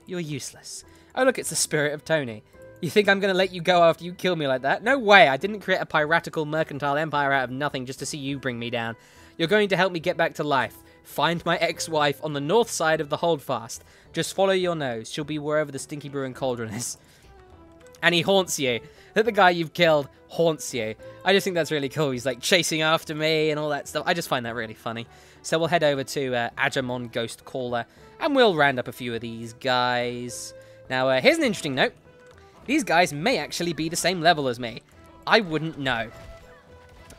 You're useless. Oh, look, it's the spirit of Tony. You think I'm going to let you go after you kill me like that? No way. I didn't create a piratical mercantile empire out of nothing just to see you bring me down. You're going to help me get back to life. Find my ex-wife on the north side of the holdfast. Just follow your nose. She'll be wherever the stinky brewing cauldron is. And he haunts you. That the guy you've killed haunts you. I just think that's really cool. He's like chasing after me and all that stuff. I just find that really funny. So we'll head over to Ajamon Ghost Caller and we'll round up a few of these guys. Now, here's an interesting note. These guys may actually be the same level as me. I wouldn't know.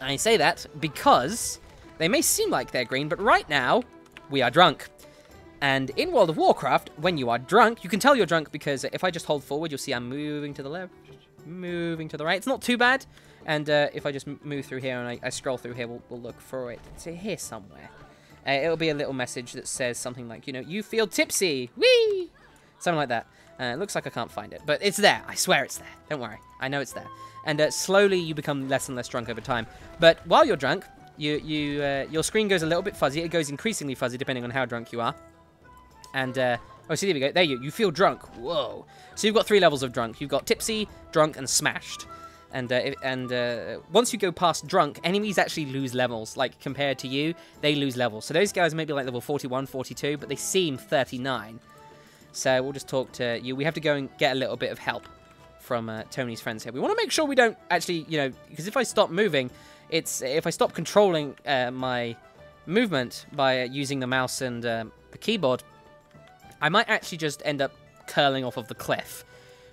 I say that because they may seem like they're green, but right now, we are drunk. And in World of Warcraft, when you are drunk, you can tell you're drunk because if I just hold forward, you'll see I'm moving to the left, moving to the right. It's not too bad. And if I just move through here and I scroll through here, we'll look for it. It's here somewhere. It'll be a little message that says something like, you know, you feel tipsy. Whee! Something like that. It looks like I can't find it, but it's there. I swear it's there. Don't worry. I know it's there. And slowly you become less and less drunk over time. But while you're drunk, your screen goes a little bit fuzzy. It goes increasingly fuzzy depending on how drunk you are. And, oh, see, there we go. There you feel drunk. Whoa. So you've got 3 levels of drunk. You've got tipsy, drunk, and smashed. And once you go past drunk, enemies actually lose levels. Like, compared to you, they lose levels. So those guys may be like level 41, 42, but they seem 39. So we'll just talk to you. We have to go and get a little bit of help from Tony's friends here. We want to make sure we don't actually, you know, because if I stop moving, if I stop controlling my movement by using the mouse and the keyboard, I might actually just end up curling off of the cliff,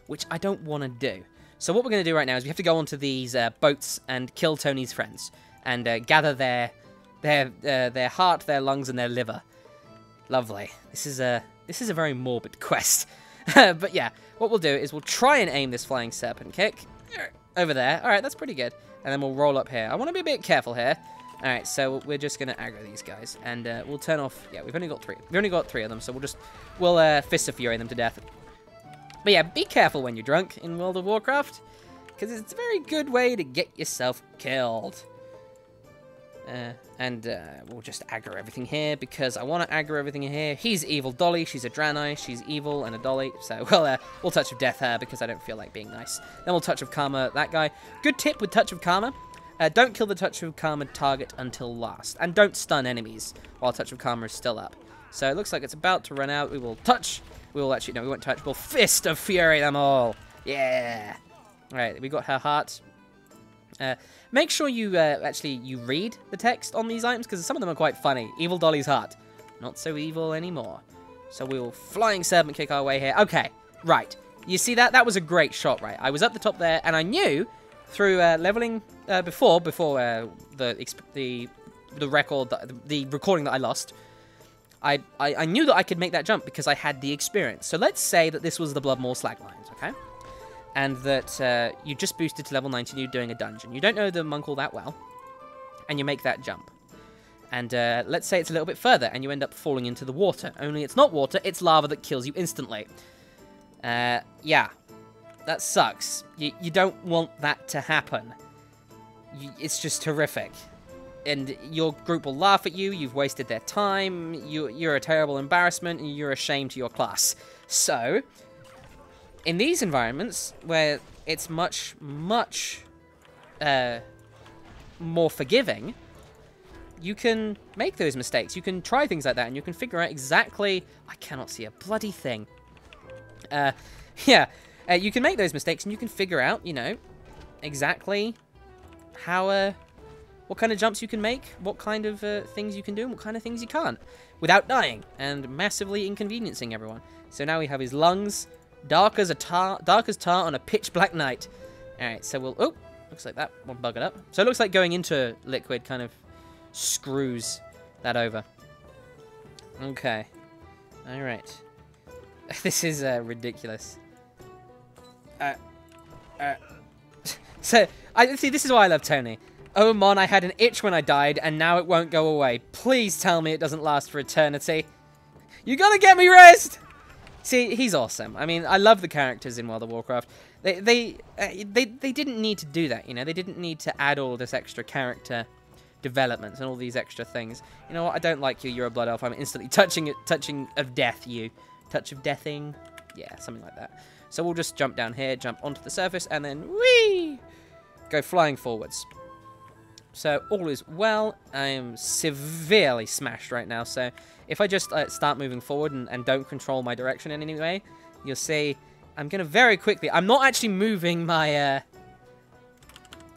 which I don't want to do. So what we're going to do right now is we have to go onto these boats and kill Tony's friends and gather their heart, their lungs, and their liver. Lovely. This is a very morbid quest. But yeah, what we'll do is we'll try and aim this flying serpent kick over there. All right, that's pretty good. And then we'll roll up here. I want to be a bit careful here. All right, so we're just going to aggro these guys. And we'll turn off... Yeah, we've only got 3. We've only got 3 of them, so we'll Fist of Fury them to death. But yeah, be careful when you're drunk in World of Warcraft, because it's a very good way to get yourself killed. We'll just aggro everything here, because I want to aggro everything here. He's evil Dolly, she's a Draenei, she's evil and a Dolly, so we'll Touch of Death her, because I don't feel like being nice. Then we'll Touch of Karma that guy. Good tip with Touch of Karma, don't kill the Touch of Karma target until last, and don't stun enemies while Touch of Karma is still up. So it looks like it's about to run out. We will touch, we won't touch, we'll Fist of Fury them all. Yeah! Alright, we got her heart. Make sure you you read the text on these items, because some of them are quite funny. Evil Dolly's heart. Not so evil anymore. So we will Flying Serpent kick our way here. Okay, right. You see that? That was a great shot, right? I was up the top there, and I knew through leveling before the record, the recording that I lost, I knew that I could make that jump because I had the experience. So let's say that this was the Bloodmaw Slaglines, okay? And that you just boosted to level 90 and you're doing a dungeon. You don't know the monk all that well, and you make that jump. And let's say it's a little bit further, and you end up falling into the water. Only it's not water, it's lava that kills you instantly. Yeah, that sucks. You don't want that to happen. It's just horrific. And your group will laugh at you, you've wasted their time, you're a terrible embarrassment, and you're a shame to your class. So... in these environments, where it's much, much more forgiving, you can make those mistakes. You can try things like that, and you can figure out exactly... I cannot see a bloody thing. You can make those mistakes, and you can figure out, you know, exactly how... what kind of jumps you can make, what kind of things you can do, and what kind of things you can't, without dying, and massively inconveniencing everyone. So now we have his lungs... dark as tar on a pitch black night. Alright, so we'll... oh, looks like that one buggered up. So it looks like going into liquid kind of screws that over. Okay. Alright. This is ridiculous. So, see, this is why I love Tony. Oh, Mon, I had an itch when I died, and now it won't go away. Please tell me it doesn't last for eternity. You gotta get me rest! See, he's awesome. I mean, I love the characters in World of Warcraft. They didn't need to do that, you know. They didn't need to add all this extra character development and all these extra things. You know what? I don't like you. You're a blood elf. I'm instantly touching of death. You touch of deathing. Yeah, something like that. So we'll just jump down here, jump onto the surface, and then whee! Go flying forwards. So all is well. I am severely smashed right now. So if I just start moving forward and don't control my direction in any way, you'll see I'm going to very quickly... I'm not actually moving my...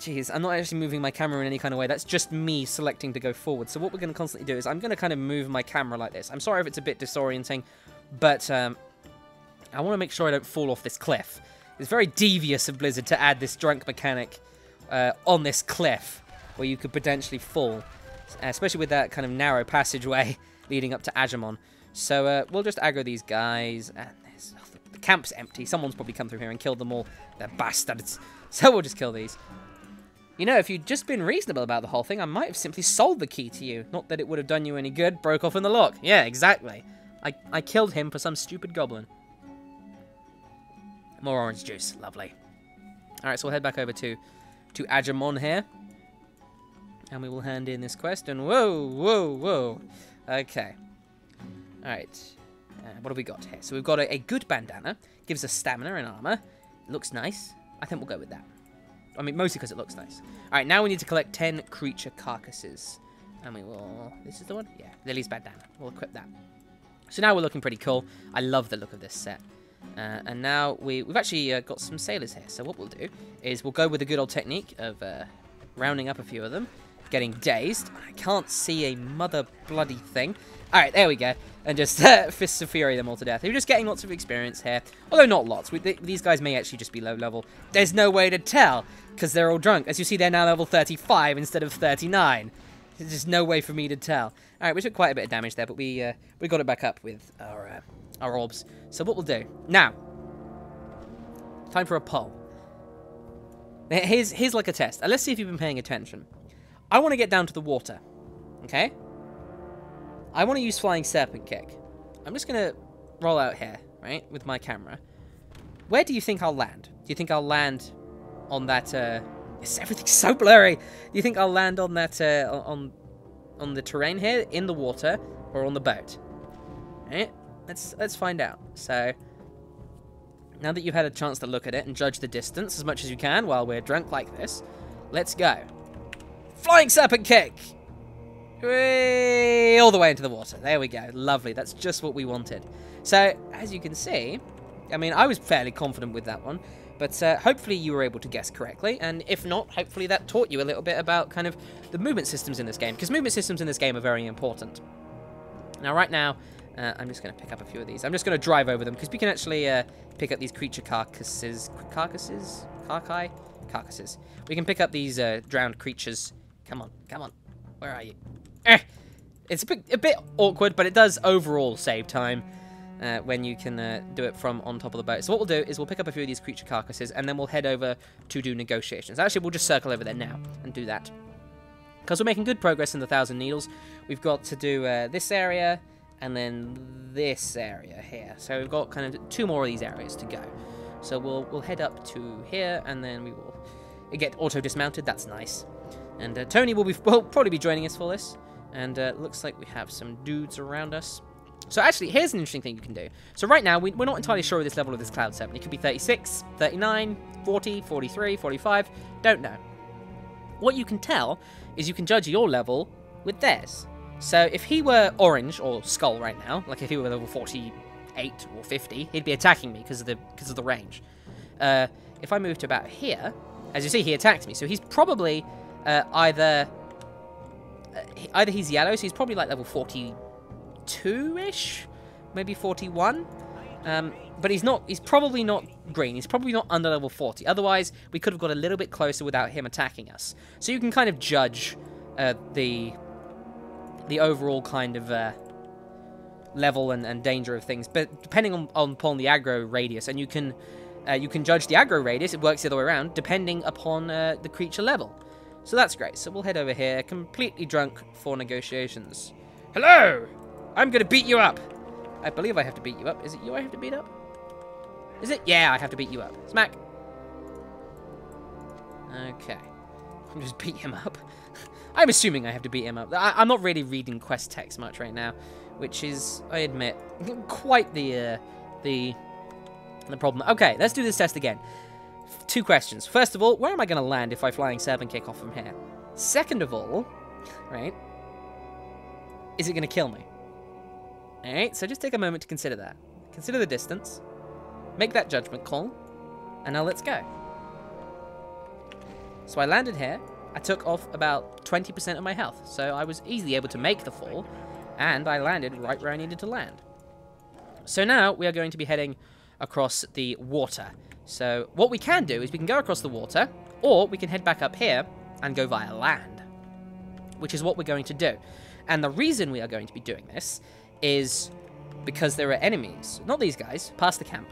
I'm not actually moving my camera in any kind of way. That's just me selecting to go forward. So what we're going to constantly do is I'm going to kind of move my camera like this. I'm sorry if it's a bit disorienting, but I want to make sure I don't fall off this cliff. It's very devious of Blizzard to add this drunk mechanic on this cliff where you could potentially fall, especially with that kind of narrow passageway leading up to Agumon. So we'll just aggro these guys, and the camp's empty. Someone's probably come through here and killed them all. They're bastards. So we'll just kill these. You know, if you'd just been reasonable about the whole thing, I might have simply sold the key to you. Not that it would have done you any good. Broke off in the lock. Yeah, exactly. I killed him for some stupid goblin. More orange juice. Lovely. Alright, so we'll head back over to Agumon here. And we will hand in this quest. And whoa, whoa, whoa. Okay. Alright. What have we got here? So we've got a good bandana. Gives us stamina and armor. Looks nice. I think we'll go with that. I mean, mostly because it looks nice. Alright, now we need to collect 10 creature carcasses. And we will... This is the one? Yeah, Lily's bandana. We'll equip that. So now we're looking pretty cool. I love the look of this set. And now we've actually got some sailors here. So what we'll do is we'll go with the good old technique of rounding up a few of them. Getting dazed. I can't see a mother bloody thing. Alright, there we go. And just Fists of Fury them all to death. We're just getting lots of experience here. Although not lots. These guys may actually just be low level. There's no way to tell, because they're all drunk. As you see, they're now level 35 instead of 39. There's just no way for me to tell. Alright, we took quite a bit of damage there, but we got it back up with our orbs. So what we'll do... Now, time for a poll. Here's like a test. Let's see if you've been paying attention. I want to get down to the water. Okay? I want to use Flying Serpent Kick. I'm just going to roll out here, right, with my camera. Where do you think I'll land? Do you think I'll land on that, everything's so blurry. Do you think I'll land on that, on the terrain here, in the water, or on the boat? Right? Let's find out. So, now that you've had a chance to look at it and judge the distance as much as you can while we're drunk like this, let's go. Flying Serpent Kick! Whee! All the way into the water. There we go. Lovely. That's just what we wanted. So, as you can see, I mean, I was fairly confident with that one, but hopefully you were able to guess correctly, and if not, hopefully that taught you a little bit about kind of the movement systems in this game, because movement systems in this game are very important. Now, right now, I'm just going to pick up a few of these. I'm just going to drive over them, because we can actually pick up these creature carcasses. Carcasses? Carcasses. We can pick up these drowned creatures. Come on, come on. Where are you? It's a bit awkward, but it does overall save time when you can do it from on top of the boat. So what we'll do is we'll pick up a few of these creature carcasses, and then we'll head over to do negotiations. Actually, we'll just circle over there now and do that. Because we're making good progress in the Thousand Needles. We've got to do this area, and then this area here. So we've got kind of 2 more of these areas to go. So we'll head up to here, and then we will get auto-dismounted. That's nice. And Tony will probably be joining us for this. And looks like we have some dudes around us. So actually, here's an interesting thing you can do. So right now, we're not entirely sure of this level of this Cloud Serpent. It could be 36, 39, 40, 43, 45. Don't know. What you can tell is you can judge your level with theirs. So if he were orange or skull right now, like if he were level 48 or 50, he'd be attacking me because of the range. If I move to about here, as you see, he attacked me. So he's probably either he's yellow, so he's probably like level 42-ish, maybe 41. But he's probably not green. He's probably not under level 40. Otherwise, we could have got a little bit closer without him attacking us. So you can kind of judge the overall kind of level and danger of things, but depending upon the aggro radius, and you can judge the aggro radius. It works the other way around, depending upon the creature level. So that's great. So we'll head over here, completely drunk for negotiations. Hello! I'm gonna beat you up! I believe I have to beat you up. Is it you I have to beat up? Is it? Yeah, I have to beat you up. Smack! Okay. I'll just beat him up. I'm assuming I have to beat him up. I'm not really reading quest text much right now, which is, I admit, quite the the problem. Okay, let's do this test again. Two questions. First of all, where am I going to land if I flying serpent kick off from here? Second of all, right, is it going to kill me? Alright, so just take a moment to consider that. Consider the distance. Make that judgment call. And now let's go. So I landed here. I took off about 20% of my health. So I was easily able to make the fall. And I landed right where I needed to land. So now we are going to be heading across the water. So what we can do is we can go across the water, or we can head back up here and go via land, which is what we're going to do. And the reason we are going to be doing this is because there are enemies. Not these guys, past the camp.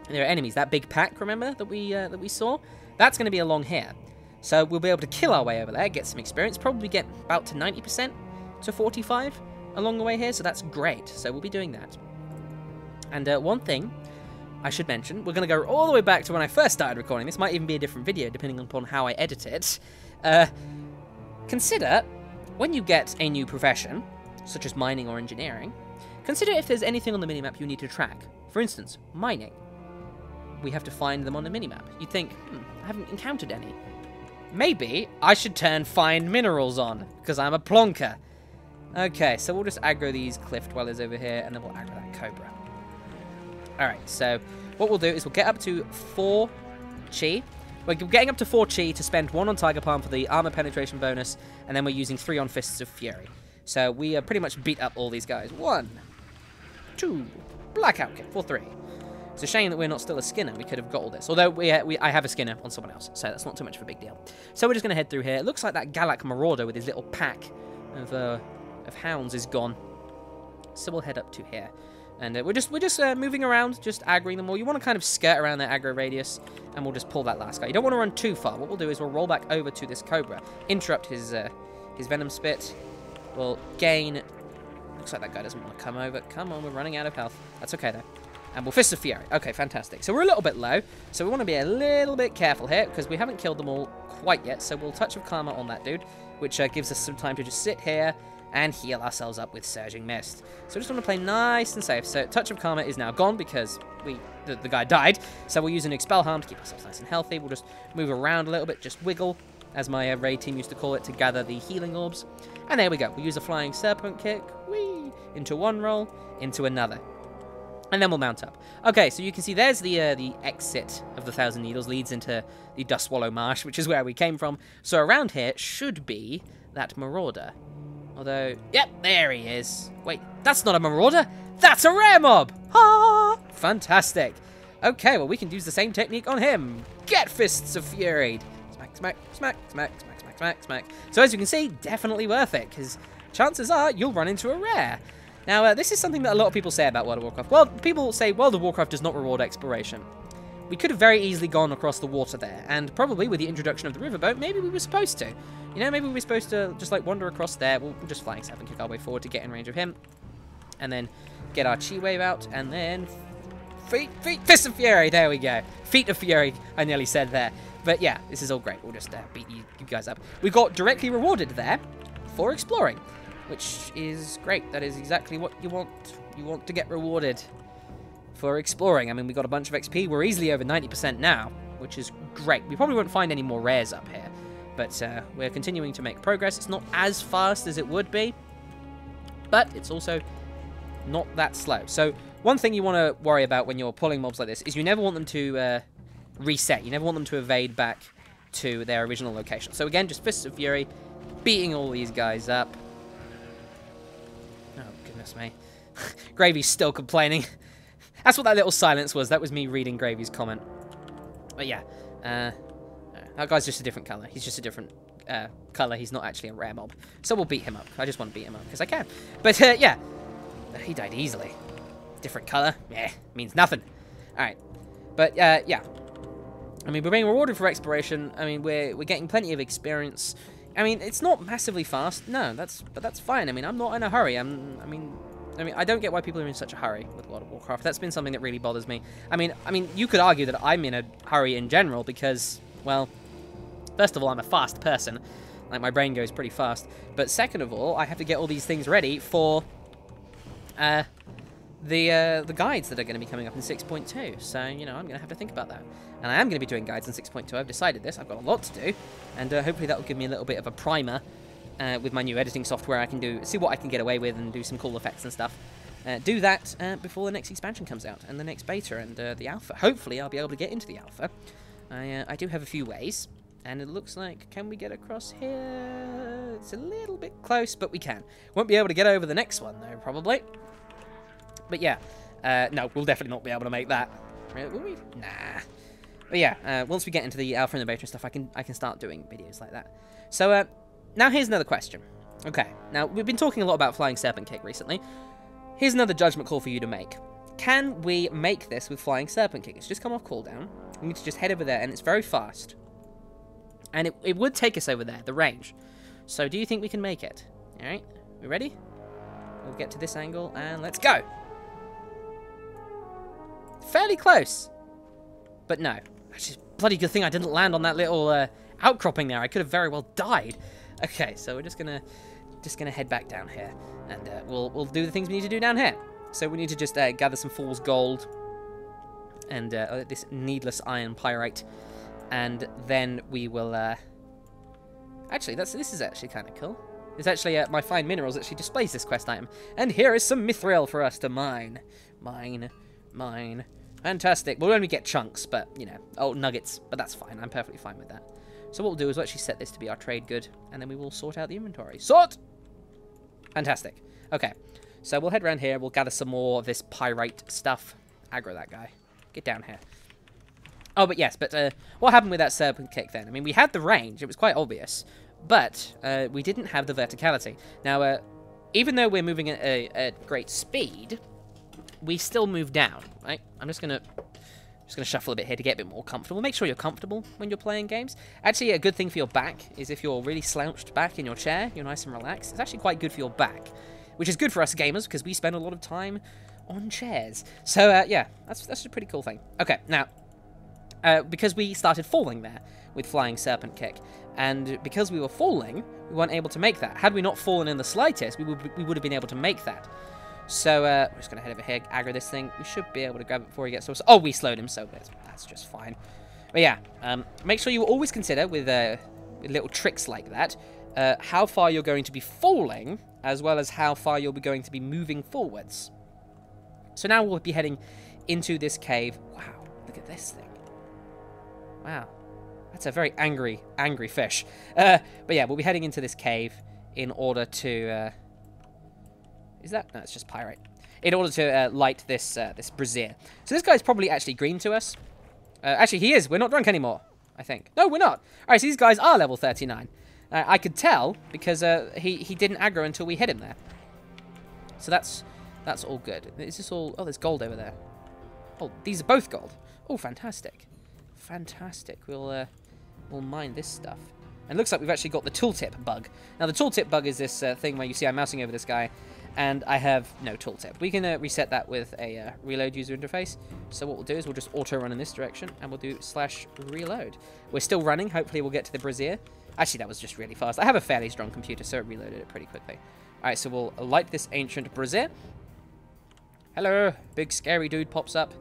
There are enemies. That big pack, remember, that we saw? That's going to be along here. So we'll be able to kill our way over there, get some experience, probably get about to 90% to 45 along the way here, so that's great. So we'll be doing that. And one thing I should mention, we're going to go all the way back to when I first started recording. This might even be a different video, depending upon how I edit it. Consider, when you get a new profession, such as mining or engineering, consider if there's anything on the minimap you need to track. For instance, mining. We have to find them on the minimap. You'd think, I haven't encountered any. Maybe I should turn find minerals on, because I'm a plonker. Okay, so we'll just aggro these cliff dwellers over here, and then we'll aggro that cobra. Alright, so what we'll do is we'll get up to 4 chi. We're getting up to 4 chi to spend 1 on Tiger Palm for the armor penetration bonus, and then we're using 3 on Fists of Fury. So we pretty much beat up all these guys. 1, 2, blackout kick for 3. It's a shame that we're not still a Skinner. We could have got all this. Although I have a Skinner on someone else, so that's not too much of a big deal. So we're just going to head through here. It looks like that Galak Marauder with his little pack of hounds is gone. So we'll head up to here. And we're just moving around, just aggroing them all. You want to kind of skirt around their aggro radius, and we'll just pull that last guy. You don't want to run too far. What we'll do is we'll roll back over to this Cobra, interrupt his Venom Spit. We'll gain... Looks like that guy doesn't want to come over. Come on, we're running out of health. That's okay, though. And we'll Fist of Fury. Okay, fantastic. So we're a little bit low, so we want to be a little bit careful here, because we haven't killed them all quite yet. So we'll Touch of Karma on that dude, which gives us some time to just sit here and heal ourselves up with Surging Mist. So I just want to play nice and safe. So Touch of Karma is now gone because the guy died. So we'll use an Expel Harm to keep ourselves nice and healthy. We'll just move around a little bit, just wiggle, as my raid team used to call it, to gather the healing orbs. And there we go. We'll use a Flying Serpent Kick, whee, into one roll, into another. And then we'll mount up. Okay, so you can see there's the exit of the Thousand Needles, leads into the Dust Swallow Marsh, which is where we came from. So around here should be that Marauder. Although, yep, there he is. Wait, that's not a Marauder. That's a rare mob. Ha! Fantastic. Okay, well, we can use the same technique on him. Get Fists of Fury. Smack, smack, smack, smack, smack, smack, smack, smack. So as you can see, definitely worth it, because chances are you'll run into a rare. Now, this is something that a lot of people say about World of Warcraft. Well, people say World of Warcraft does not reward exploration. We could have very easily gone across the water there, and probably with the introduction of the riverboat, maybe we were supposed to. You know, maybe we were supposed to just, like, wander across there. We'll just Flying Serpent Kick our way forward to get in range of him, and then get our Chi Wave out, and then... Fist of Fury, there we go. Feet of Fury, I nearly said there. But yeah, this is all great. We'll just beat you guys up. We got directly rewarded there for exploring, which is great. That is exactly what you want. You want to get rewarded for exploring. I mean, we got a bunch of XP. We're easily over 90% now, which is great. We probably won't find any more rares up here, but we're continuing to make progress. It's not as fast as it would be, but it's also not that slow. So one thing you want to worry about when you're pulling mobs like this is you never want them to reset. You never want them to evade back to their original location. So again, just Fists of Fury, beating all these guys up. Oh, goodness me. Gravy's still complaining. That's what that little silence was. That was me reading Gravy's comment. But yeah, that guy's just a different colour. He's just a different colour. He's not actually a rare mob. So we'll beat him up. I just want to beat him up because I can. But yeah, he died easily. Different colour? Yeah, means nothing. Alright. But yeah. I mean, we're being rewarded for exploration. I mean, we're getting plenty of experience. I mean, it's not massively fast. No, but that's fine. I mean, I'm not in a hurry. I mean, I don't get why people are in such a hurry with World of Warcraft. That's been something that really bothers me. I mean, you could argue that I'm in a hurry in general because, well, first of all, I'm a fast person. Like, my brain goes pretty fast. But second of all, I have to get all these things ready for the guides that are going to be coming up in 6.2. So, you know, I'm going to have to think about that. And I am going to be doing guides in 6.2. I've decided this. I've got a lot to do. And hopefully that will give me a little bit of a primer with my new editing software. I can see what I can get away with and do some cool effects and stuff. Do that before the next expansion comes out and the next beta and the alpha. Hopefully I'll be able to get into the alpha. I do have a few ways. And it looks like, can we get across here? It's a little bit close, but we can. Won't be able to get over the next one, though, probably. But yeah, no, we'll definitely not be able to make that. Will we? Nah. But yeah, once we get into the alpha and the beta and stuff, I can start doing videos like that. So now here's another question. Okay, now we've been talking a lot about Flying Serpent Kick recently. Here's another judgment call for you to make. Can we make this with Flying Serpent Kick? It's just come off cooldown. We need to just head over there, and it's very fast. And it would take us over there, the range. So do you think we can make it? Alright, we ready? We'll get to this angle, and let's go! Fairly close. But no. Actually, bloody good thing I didn't land on that little outcropping there. I could have very well died. Okay, so we're just gonna head back down here. And we'll do the things we need to do down here. So we need to just gather some fool's gold. And this needless iron pyrite. And then we will, actually, this is actually kind of cool. It's actually, my fine minerals actually displays this quest item. And here is some mithril for us to mine. Mine. Fantastic. We'll only get chunks, but, you know, nuggets. But that's fine. I'm perfectly fine with that. So what we'll do is we'll actually set this to be our trade good. And then we will sort out the inventory. Sort! Fantastic. Okay. So we'll head around here. We'll gather some more of this pyrite stuff. Aggro that guy. Get down here. Oh, but yes, but what happened with that Serpent Kick then? I mean, we had the range, it was quite obvious, but we didn't have the verticality. Now, even though we're moving at a great speed, we still move down, right? I'm just gonna shuffle a bit here to get a bit more comfortable. Make sure you're comfortable when you're playing games. Actually, a good thing for your back is if you're really slouched back in your chair, you're nice and relaxed. It's actually quite good for your back, which is good for us gamers because we spend a lot of time on chairs. So, yeah, that's a pretty cool thing. Okay, now... because we started falling there with Flying Serpent Kick, and because we were falling, we weren't able to make that. Had we not fallen in the slightest, we would have been able to make that. So we're just going to head over here, aggro this thing. We should be able to grab it before he gets to us. Oh, we slowed him, so that's just fine. But yeah, make sure you always consider with little tricks like that, how far you're going to be falling, as well as how far you'll be going to be moving forwards. So now we'll be heading into this cave. Wow, look at this thing. Wow, that's a very angry fish. But yeah, we'll be heading into this cave in order to... is that? No, it's just pyrite. In order to light this this brazier. So this guy's probably actually green to us. Actually, he is. We're not drunk anymore, I think. No, we're not. All right, so these guys are level 39. I could tell because he didn't aggro until we hit him there. So that's all good. Is this all... Oh, there's gold over there. Oh, these are both gold. Oh, fantastic. Fantastic. We'll mine this stuff. And it looks like we've actually got the tooltip bug. Now, the tooltip bug is this thing where you see I'm mousing over this guy, and I have no tooltip. We can reset that with a reload user interface. So what we'll do is we'll just auto-run in this direction, and we'll do /reload. We're still running. Hopefully we'll get to the brazier. Actually, that was just really fast. I have a fairly strong computer, so it reloaded it pretty quickly. All right, so we'll light this ancient brazier. Hello. Big scary dude pops up.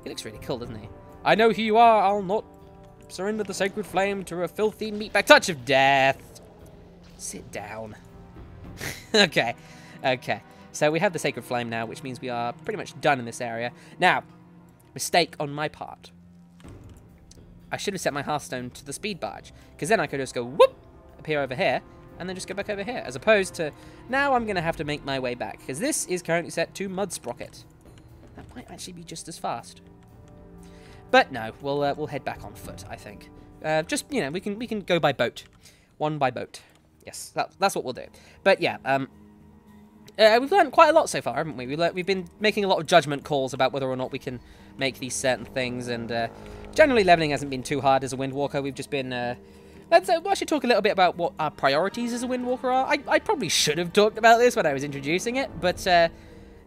He looks really cool, doesn't he? I know who you are. I'll not surrender the sacred flame to a filthy meatbag touch of death. Sit down. Okay. So we have the sacred flame now, which means we are pretty much done in this area. Now, mistake on my part. I should have set my Hearthstone to the speed barge, because then I could just go whoop, appear over here, and then just go back over here, as opposed to now I'm going to have to make my way back, because this is currently set to Mud Sprocket. That might actually be just as fast. But no, we'll head back on foot, I think. Just, you know, we can go by boat. One by boat. Yes, that's what we'll do. But yeah, we've learned quite a lot so far, haven't we? We've been making a lot of judgment calls about whether or not we can make these certain things, and generally leveling hasn't been too hard as a Windwalker. We've just been... let's actually talk a little bit about what our priorities as a Windwalker are. I probably should have talked about this when I was introducing it, but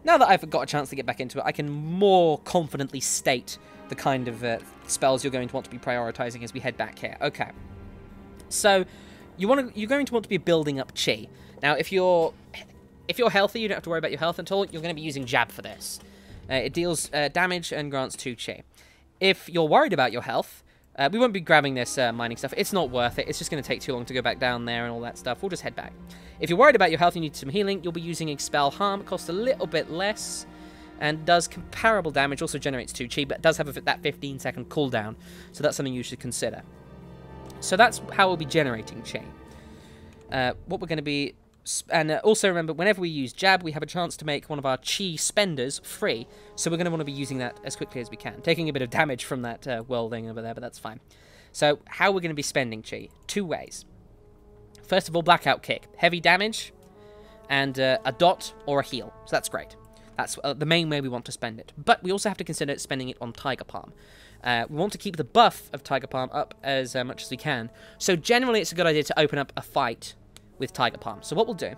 now that I've got a chance to get back into it, I can more confidently state the kind of spells you're going to want to be prioritizing as we head back here. Okay. So, you're going to want to be building up chi. Now, if you're If you're healthy, you don't have to worry about your health at all. You're going to be using Jab for this. It deals damage and grants 2 chi. If you're worried about your health, we won't be grabbing this mining stuff. It's not worth it. It's just going to take too long to go back down there and all that stuff. We'll just head back. If you're worried about your health, you need some healing. You'll be using Expel Harm. It costs a little bit less and does comparable damage. Also generates 2 chi, but it does have that 15-second cooldown. So that's something you should consider. So that's how we'll be generating chi. What we're going to be... And also remember, whenever we use Jab, we have a chance to make one of our chi spenders free. So we're going to want to be using that as quickly as we can. Taking a bit of damage from that whirl thing over there, but that's fine. So how we're going to be spending chi? 2 ways. First of all, Blackout Kick. Heavy damage and a dot or a heal. So that's great. That's the main way we want to spend it. But we also have to consider spending it on Tiger Palm. We want to keep the buff of Tiger Palm up as much as we can. So generally, it's a good idea to open up a fight with Tiger Palm. So what we'll do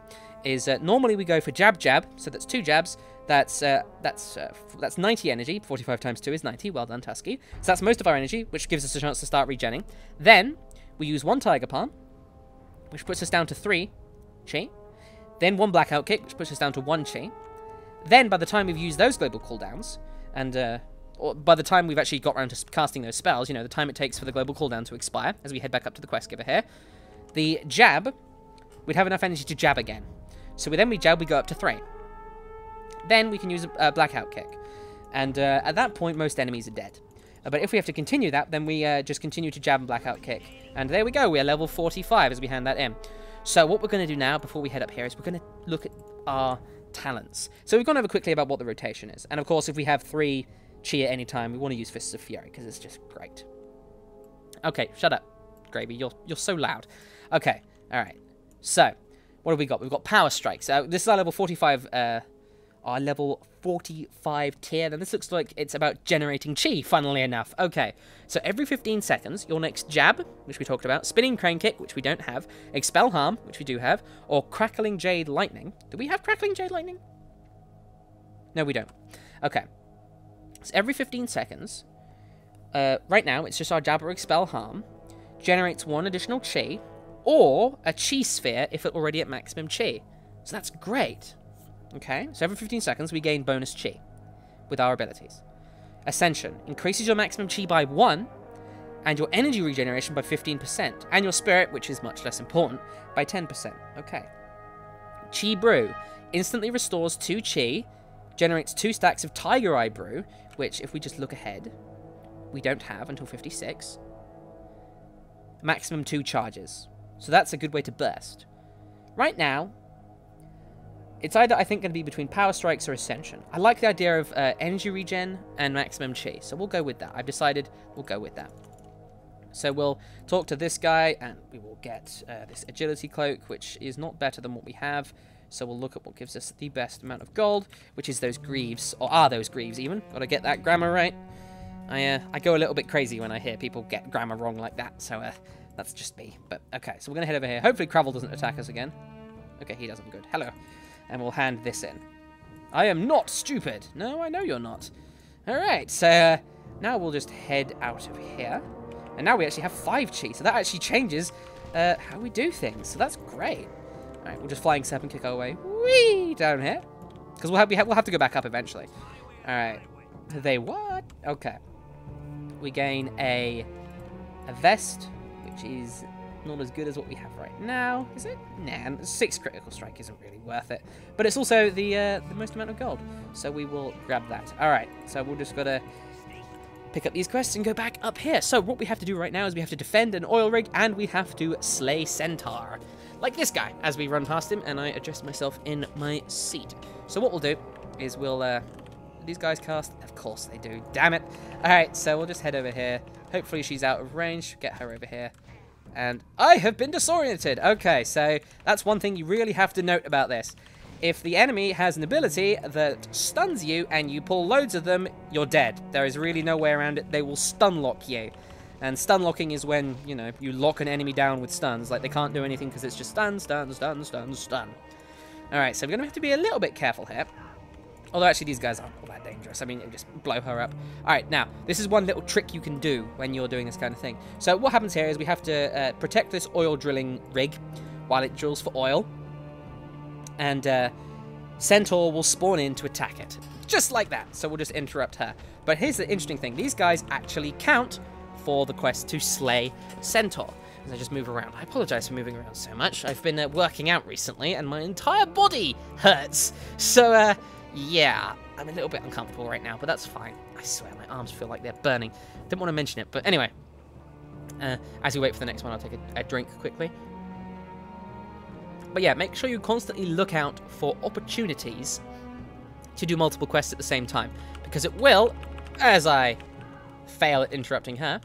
is normally we go for Jab Jab, so that's 2 jabs. That's 90 energy. 45 times 2 is 90. Well done, Tuskeh. So that's most of our energy, which gives us a chance to start regenning. Then we use 1 Tiger Palm, which puts us down to 3 chi. Then 1 Blackout Kick, which puts us down to 1 chi. Then by the time we've used those global cooldowns, and or by the time we've actually got around to casting those spells, you know, the time it takes for the global cooldown to expire, as we head back up to the quest giver here, the Jab, we'd have enough energy to Jab again. So then we Jab, we go up to 3. Then we can use a Blackout Kick. And at that point, most enemies are dead. But if we have to continue that, then we just continue to Jab and Blackout Kick. And there we go, we are level 45 as we hand that in. So what we're going to do now, before we head up here, is we're going to look at our talents. So we've gone over quickly about what the rotation is. And of course, if we have 3 chi at any time, we want to use Fists of Fury, because it's just great. Okay, shut up, Gravy. You're so loud. Okay, alright. So, what have we got? We've got Power Strikes. This is our level 45, our level 45 tier. Then this looks like it's about generating chi, funnily enough. Okay, so every 15 seconds, your next Jab, which we talked about, Spinning Crane Kick, which we don't have, Expel Harm, which we do have, or Crackling Jade Lightning. Do we have Crackling Jade Lightning? No, we don't. Okay. So every 15 seconds, right now, it's just our Jab or Expel Harm, generates 1 additional chi, or a chi sphere if it's already at maximum chi. So that's great. Okay, so every 15 seconds we gain bonus chi with our abilities. Ascension increases your maximum chi by 1, and your energy regeneration by 15%, and your spirit, which is much less important, by 10%. Okay. Chi Brew instantly restores 2 chi, generates 2 stacks of Tiger Eye Brew, which, if we just look ahead, we don't have until 56. Maximum 2 charges. So that's a good way to burst. Right now, it's either, I think, going to be between Power Strikes or Ascension. I like the idea of energy regen and maximum chi, so we'll go with that. I've decided we'll go with that. So we'll talk to this guy, and we will get this Agility Cloak, which is not better than what we have. So we'll look at what gives us the best amount of gold, which is those Greaves, or are those Greaves even. Gotta get that grammar right. I go a little bit crazy when I hear people get grammar wrong like that, so that's just me. But okay, so we're gonna head over here. Hopefully Cravel doesn't attack us again. Okay, he doesn't. Good. Hello. And we'll hand this in. I am not stupid. No, I know you're not. Alright, so now we'll just head out of here. And now we actually have 5 chi, so that actually changes how we do things. So that's great. Alright, we'll just Flying Serpent kick our way whee down here. Because we'll have to go back up eventually. Alright. They what? Okay. We gain a vest, which is not as good as what we have right now, is it? Nah, 6 critical strike isn't really worth it. But it's also the most amount of gold, so we will grab that. Alright, so we'll just gotta pick up these quests and go back up here. So what we have to do right now is we have to defend an oil rig, and we have to slay Centaur. Like this guy, as we run past him, and I adjust myself in my seat. So what we'll do is we'll, these guys cast? Of course they do, damn it. Alright, so we'll just head over here. Hopefully she's out of range, get her over here. And I have been disoriented. Okay, so that's one thing you really have to note about this. If the enemy has an ability that stuns you and you pull loads of them, you're dead. There is really no way around it. They will stun lock you. And stun locking is when, you know, you lock an enemy down with stuns. Like, they can't do anything because it's just stun, stun, stun, stun, stun. Alright, so we're going to have to be a little bit careful here. Although, actually, these guys aren't all that dangerous. I mean, it just blow her up. Alright, now, this is one little trick you can do when you're doing this kind of thing. So, what happens here is we have to protect this oil drilling rig while it drills for oil. And Centaur will spawn in to attack it. Just like that. So we'll just interrupt her. But here's the interesting thing. These guys actually count for the quest to slay Centaur. As I just move around. I apologize for moving around so much. I've been working out recently and my entire body hurts. So, yeah. I'm a little bit uncomfortable right now, but that's fine. I swear, my arms feel like they're burning. Didn't want to mention it, but anyway. As we wait for the next one, I'll take a drink quickly. But yeah, make sure you constantly look out for opportunities to do multiple quests at the same time. Because it will, as I fail at interrupting her,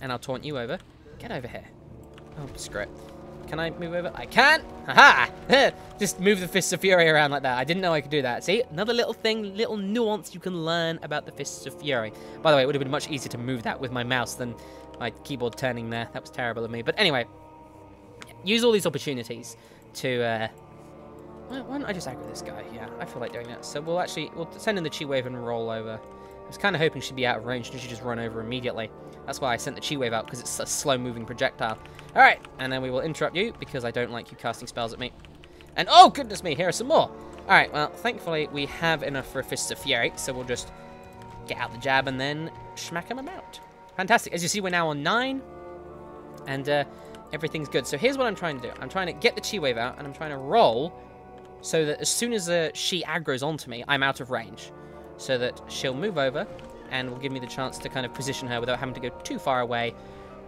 and I'll taunt you over. Get over here. Oh, screw it. Can I move over? I can! Haha! Just move the Fists of Fury around like that. I didn't know I could do that. See? Another little thing, little nuance you can learn about the Fists of Fury. By the way, it would have been much easier to move that with my mouse than my keyboard turning there. That was terrible of me. But anyway, use all these opportunities to... why don't I just aggro this guy? Yeah, I feel like doing that. So we'll send in the Chi Wave and roll over. I was kind of hoping she'd be out of range and she'd just run over immediately. That's why I sent the Chi Wave out, because it's a slow-moving projectile. Alright, and then we will interrupt you, because I don't like you casting spells at me. And, oh, goodness me, here are some more. Alright, well, thankfully, we have enough for a Fists of Fury, so we'll just get out the jab and then smack them about. Fantastic. As you see, we're now on 9, and everything's good. So here's what I'm trying to do. I'm trying to get the Chi Wave out, and I'm trying to roll so that as soon as she aggroes onto me, I'm out of range. So that she'll move over and will give me the chance to kind of position her without having to go too far away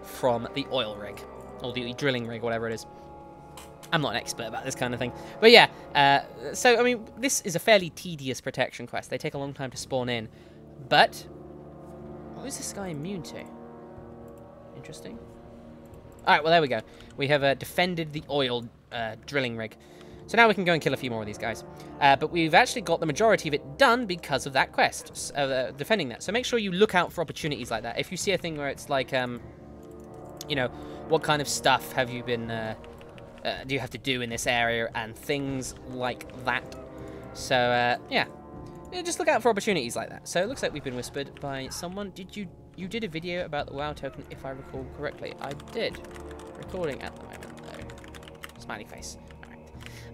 from the oil rig. Or the drilling rig, whatever it is. I'm not an expert about this kind of thing. But yeah, so, I mean, this is a fairly tedious protection quest. They take a long time to spawn in. But, what is this guy immune to? Interesting. Alright, well, there we go. We have defended the oil drilling rig. So now we can go and kill a few more of these guys. But we've actually got the majority of it done because of that quest, defending that. So make sure you look out for opportunities like that. If you see a thing where it's like, you know, what kind of stuff have you been, do you have to do in this area, and things like that. So, yeah, just look out for opportunities like that. So it looks like we've been whispered by someone. You did a video about the WoW token, if I recall correctly. I did. Recording at the moment, though. Smiley face.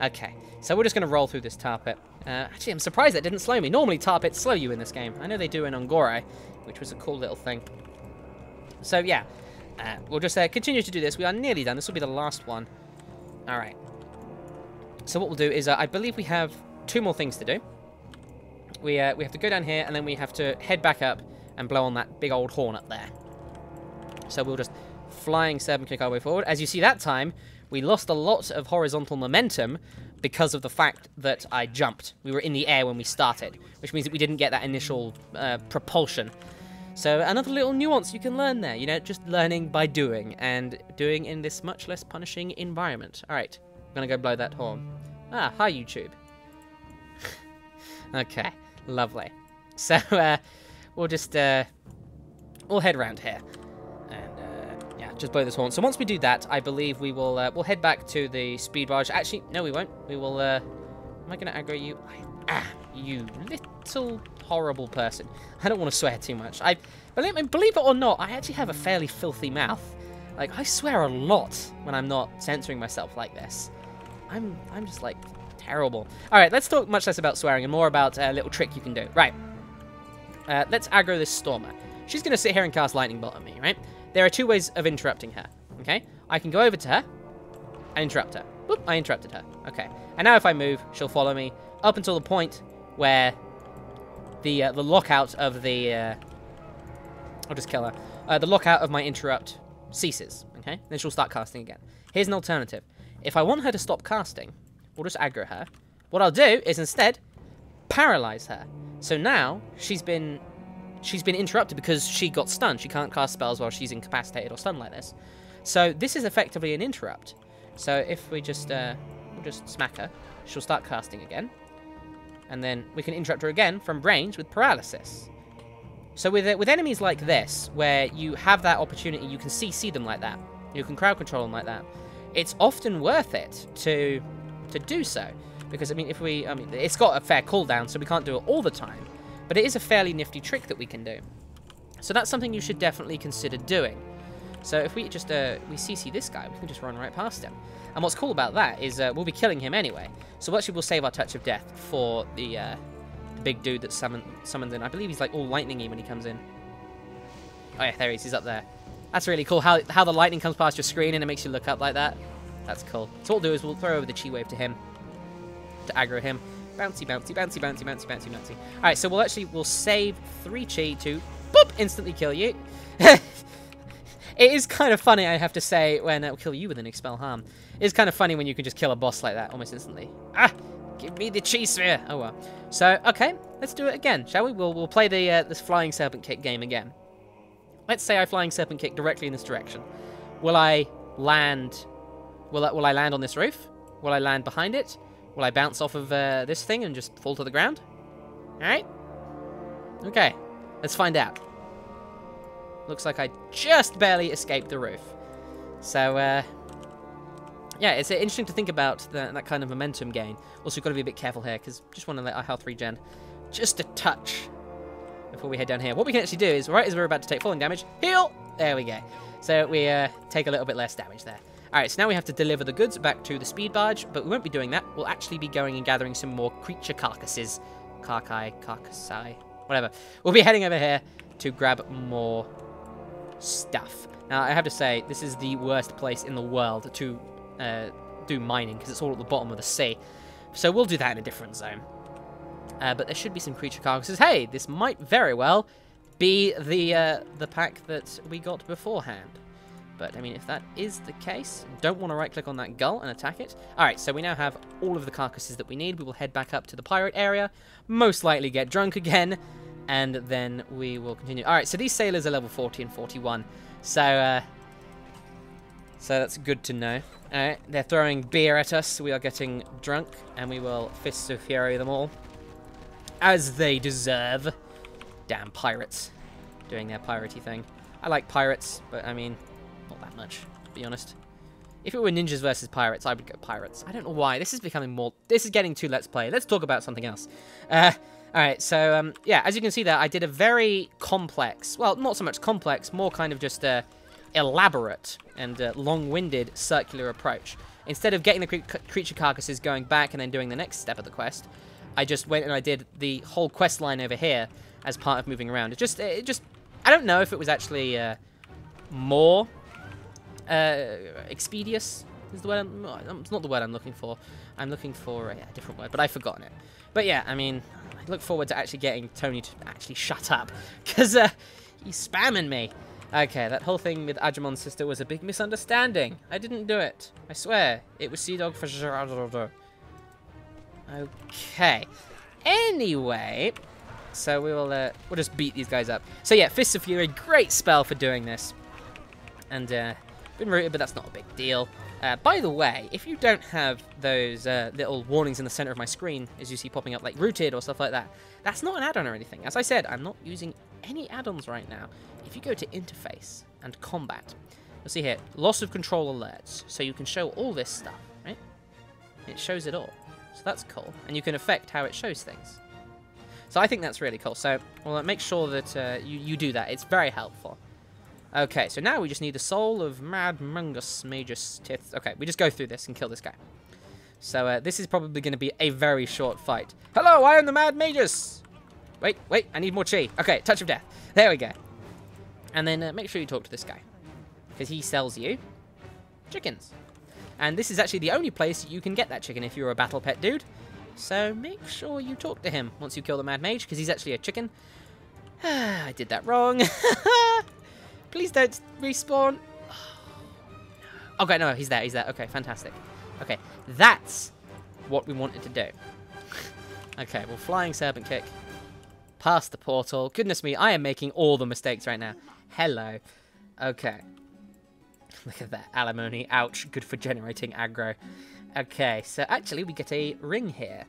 Okay, so we're just going to roll through this tar pit. Actually, I'm surprised that didn't slow me. Normally, tar pits slow you in this game. I know they do in Ongore, which was a cool little thing. So, yeah, we'll just continue to do this. We are nearly done. This will be the last one. All right. So what we'll do is, I believe we have 2 more things to do. We have to go down here, and then we have to head back up and blow on that big old horn up there. So we'll just flying stab and kick our way forward. As you see that time, we lost a lot of horizontal momentum because of the fact that I jumped. We were in the air when we started, which means that we didn't get that initial propulsion. So another little nuance you can learn there, you know, just learning by doing, and doing in this much less punishing environment. All right, I'm going to go blow that horn. Ah, hi, YouTube. Okay, lovely. So we'll just, we'll head around here. Just blow this horn. So once we do that, I believe we will we'll head back to the speed barge. Actually, no, we won't. We will. Am I going to aggro you? You little horrible person. I don't want to swear too much. Believe it or not, I actually have a fairly filthy mouth. Like, I swear a lot when I'm not censoring myself like this. I'm just like terrible. All right, let's talk much less about swearing and more about a little trick you can do. Right. Let's aggro this Stormer. She's going to sit here and cast Lightning Bolt on me, right? There are 2 ways of interrupting her, okay? I can go over to her and interrupt her. Boop, I interrupted her. Okay. And now if I move, she'll follow me up until the point where the lockout of the... I'll just kill her. The lockout of my interrupt ceases, okay? Then she'll start casting again. Here's an alternative. If I want her to stop casting, we'll just aggro her. What I'll do is instead paralyze her. So now she's been interrupted because she got stunned. She can't cast spells while she's incapacitated or stunned like this. So this is effectively an interrupt. So if we just we'll just smack her, she'll start casting again. And then we can interrupt her again from range with paralysis. So with enemies like this, where you have that opportunity, you can see them like that. You can crowd control them like that. It's often worth it to do so. Because, I mean, it's got a fair cooldown, so we can't do it all the time. But it is a fairly nifty trick that we can do. So that's something you should definitely consider doing. So if we just we CC this guy, we can just run right past him. And what's cool about that is we'll be killing him anyway. So actually we'll save our Touch of Death for the big dude that's summoned in. I believe he's like all lightningy when he comes in. Oh yeah, there he is. He's up there. That's really cool how the lightning comes past your screen and it makes you look up like that. That's cool. So what we'll do is we'll throw over the Chi Wave to him to aggro him. Bouncy, bouncy, bouncy, bouncy, bouncy, bouncy, bouncy. All right, so we'll save 3 Chi to boop instantly kill you. It is kind of funny, I have to say, when it'll kill you with an Expel Harm. It's kind of funny when you can just kill a boss like that almost instantly. Ah, give me the Chi Sphere. Oh well. So okay, let's do it again, shall we? We'll play the this Flying Serpent Kick game again. Let's say I Flying Serpent Kick directly in this direction. Will I land? Will I land on this roof? Will I land behind it? Will I bounce off of this thing and just fall to the ground? All right. Okay, let's find out. Looks like I just barely escaped the roof. So, yeah, it's interesting to think about that kind of momentum gain. Also, we've got to be a bit careful here, because just want to let our health regen just a touch before we head down here. What we can actually do is, right as we're about to take falling damage, heal! There we go. So we take a little bit less damage there. Alright, so now we have to deliver the goods back to the speed barge, but we won't be doing that. We'll actually be going and gathering some more creature carcasses. Carcassi, whatever. We'll be heading over here to grab more stuff. Now, I have to say, this is the worst place in the world to do mining, because it's all at the bottom of the sea. So we'll do that in a different zone. But there should be some creature carcasses. Hey, this might very well be the pack that we got beforehand. But, I mean, if that is the case, don't want to right-click on that gull and attack it. Alright, so we now have all of the carcasses that we need. We will head back up to the pirate area, most likely get drunk again, and then we will continue. Alright, so these sailors are level 40 and 41. So that's good to know. Alright, they're throwing beer at us. We are getting drunk, and we will Fists of Fury them all. As they deserve. Damn pirates. Doing their piratey thing. I like pirates, but I mean, not that much, to be honest. If it were ninjas versus pirates, I would go pirates. I don't know why. This is becoming more... This is getting too Let's Play. Let's talk about something else. Alright, so, yeah, as you can see there, I did a very complex... Well, not so much complex, more kind of just elaborate and long-winded circular approach. Instead of getting the creature carcasses going back and then doing the next step of the quest, I just went and I did the whole quest line over here as part of moving around. It just I don't know if it was actually more expeditious is the word. It's not the word I'm looking for. I'm looking for a different word, but I've forgotten it. But yeah, I mean, I look forward to actually getting Tony to actually shut up, because he's spamming me. Okay, that whole thing with Ajumon's sister was a big misunderstanding. I didn't do it. I swear. It was Sea Dog for sure. Okay. Anyway, so we'll just beat these guys up. So yeah, Fists of Fury, great spell for doing this. And been rooted, but that's not a big deal. By the way, if you don't have those little warnings in the center of my screen, as you see popping up like rooted or stuff like that, that's not an add-on or anything. As I said, I'm not using any add-ons right now. If you go to interface and combat, you'll see here, loss of control alerts. So you can show all this stuff, right? It shows it all. So that's cool. And you can affect how it shows things. So I think that's really cool. So we'll make sure that you do that. It's very helpful. Okay, so now we just need the soul of Mad Mungus Magus Tith. Okay, we just go through this and kill this guy. So this is probably going to be a very short fight. Hello, I am the Mad Magus! Wait, I need more chi. Okay, Touch of Death. There we go. And then make sure you talk to this guy, because he sells you chickens. And this is actually the only place you can get that chicken if you're a battle pet dude. So make sure you talk to him once you kill the Mad Mage, because he's actually a chicken. I did that wrong. Please don't respawn. Okay, no, he's there. Okay, fantastic. Okay, that's what we wanted to do. Okay, well, Flying Serpent Kick. Past the portal. Goodness me, I am making all the mistakes right now. Hello. Okay. Look at that. Alimony. Ouch. Good for generating aggro. Okay, so actually we get a ring here.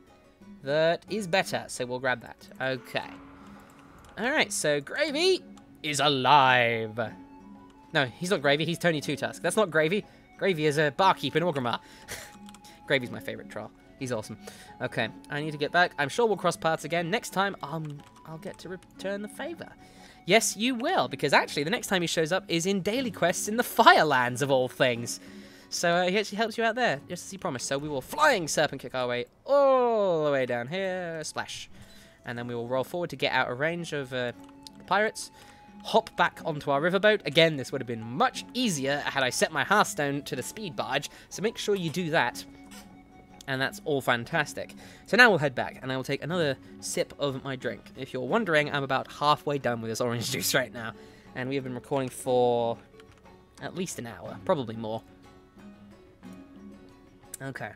That is better, so we'll grab that. Okay. Alright, so Gravy is alive. No, he's not Gravy, he's Tony Two Tusk. That's not Gravy. Gravy is a barkeep in Orgrimmar. Gravy's my favorite troll. He's awesome. Okay, I need to get back. I'm sure we'll cross paths again. Next time, I'll get to return the favor. Yes, you will, because actually the next time he shows up is in daily quests in the Firelands of all things. So he actually helps you out there, just as he promised. So we will flying serpent kick our way all the way down here, splash. And then we will roll forward to get out of range of pirates. Hop back onto our riverboat. Again, this would have been much easier had I set my Hearthstone to the speed barge, so make sure you do that. And that's all fantastic. So now we'll head back, and I will take another sip of my drink. If you're wondering, I'm about halfway done with this orange juice right now. And we have been recording for at least an hour, probably more. Okay.